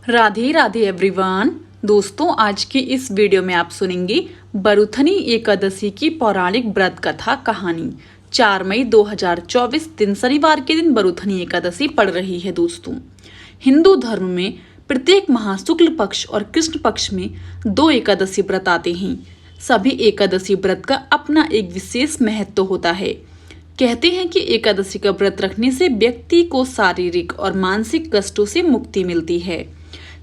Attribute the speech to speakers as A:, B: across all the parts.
A: Radhe Radhe everyone. दोस्तों, आज की इस वीडियो में आप सुनेंगे बरूथनी एकादशी की पौराणिक व्रत कथा कहानी। 4 मई 2024 दिन शनिवार के दिन बरूथनी एकादशी पड़ रही है। दोस्तों, हिंदू धर्म में प्रत्येक माह शुक्ल पक्ष और कृष्ण पक्ष में 2 एकादशी व्रत आते हैं। सभी एकादशी व्रत का अपना एक विशेष महत्व होता है। कहते हैं कि एकादशी का व्रत रखने से व्यक्ति को शारीरिक और मानसिक कष्टों से मुक्ति मिलती है,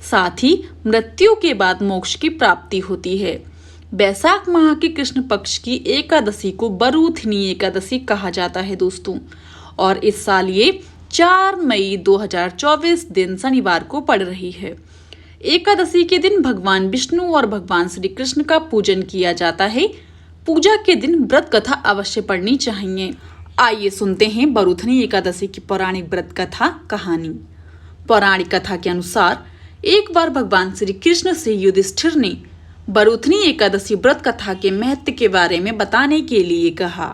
A: साथ ही मृत्यु के बाद मोक्ष की प्राप्ति होती है। वैशाख माह के कृष्ण पक्ष की एकादशी को बरूथनी एकादशी कहा जाता है। दोस्तों, और इस साल ये 4 मई 2024 दिन शनिवार को पड़ रही है। एकादशी के दिन भगवान विष्णु और भगवान श्री कृष्ण का पूजन किया जाता है। पूजा के दिन व्रत कथा अवश्य पढ़नी चाहिए। आइए सुनते हैं बरूथनी एकादशी की पौराणिक व्रत कथा कहानी। पौराणिक कथा के अनुसार एक बार भगवान श्री कृष्ण से युधिष्ठिर ने बरूथनी एकादशी व्रत कथा के महत्व के बारे में बताने के लिए कहा।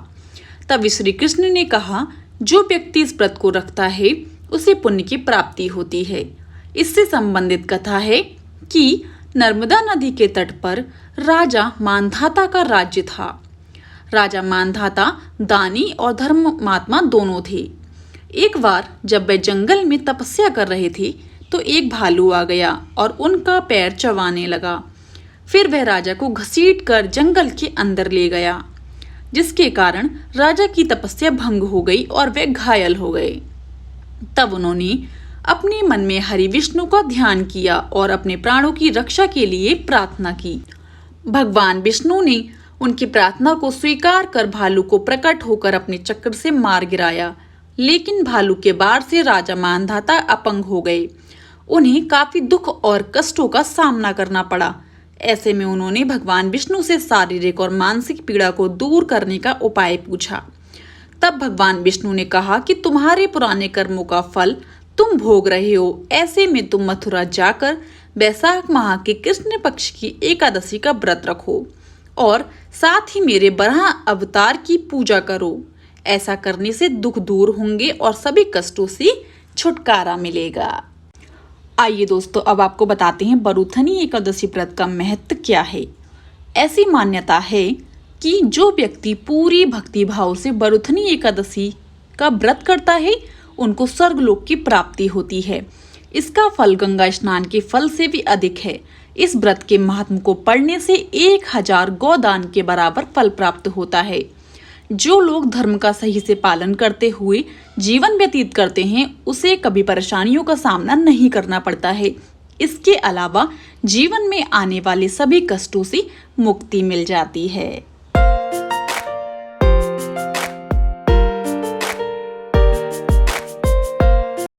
A: तब श्री कृष्ण ने कहा, जो व्यक्ति इस व्रत को रखता है उसे पुण्य की प्राप्ति होती है। इससे संबंधित कथा है कि नर्मदा नदी के तट पर राजा मानधाता का राज्य था। राजा मानधाता दानी और धर्मात्मा दोनों थे। एक बार जब वे जंगल में तपस्या कर रहे थे तो एक भालू आ गया और उनका पैर चबाने लगा। फिर वह राजा को घसीट कर जंगल के अंदर ले गया, जिसके कारण राजा की तपस्या भंग हो गई और वे घायल हो गए। तब उन्होंने अपने मन में हरि विष्णु का ध्यान किया और अपने प्राणों की रक्षा के लिए प्रार्थना की। भगवान विष्णु ने उनकी प्रार्थना को स्वीकार कर भालू को प्रकट होकर अपने चक्र से मार गिराया, लेकिन भालू के वार से राजा मानधाता अपंग हो गए। उन्हें काफी दुख और कष्टों का सामना करना पड़ा। ऐसे में उन्होंने भगवान विष्णु से शारीरिक और मानसिक पीड़ा को दूर करने का उपाय पूछा। तब भगवान विष्णु ने कहा कि तुम्हारे पुराने कर्मों का फल तुम भोग रहे हो। ऐसे में तुम मथुरा जाकर वैशाख माह के कृष्ण पक्ष की एकादशी का व्रत रखो और साथ ही मेरे बराह अवतार की पूजा करो। ऐसा करने से दुख दूर होंगे और सभी कष्टों से छुटकारा मिलेगा। आइए दोस्तों, अब आपको बताते हैं बरूथनी एकादशी व्रत का महत्व क्या है। ऐसी मान्यता है कि जो व्यक्ति पूरी भक्ति भाव से बरूथनी एकादशी का व्रत करता है उनको स्वर्गलोक की प्राप्ति होती है। इसका फल गंगा स्नान के फल से भी अधिक है। इस व्रत के महात्म को पढ़ने से 1000 गोदान के बराबर फल प्राप्त होता है। जो लोग धर्म का सही से पालन करते हुए जीवन व्यतीत करते हैं उसे कभी परेशानियों का सामना नहीं करना पड़ता है। इसके अलावा जीवन में आने वाले सभी कष्टों से मुक्ति मिल जाती है।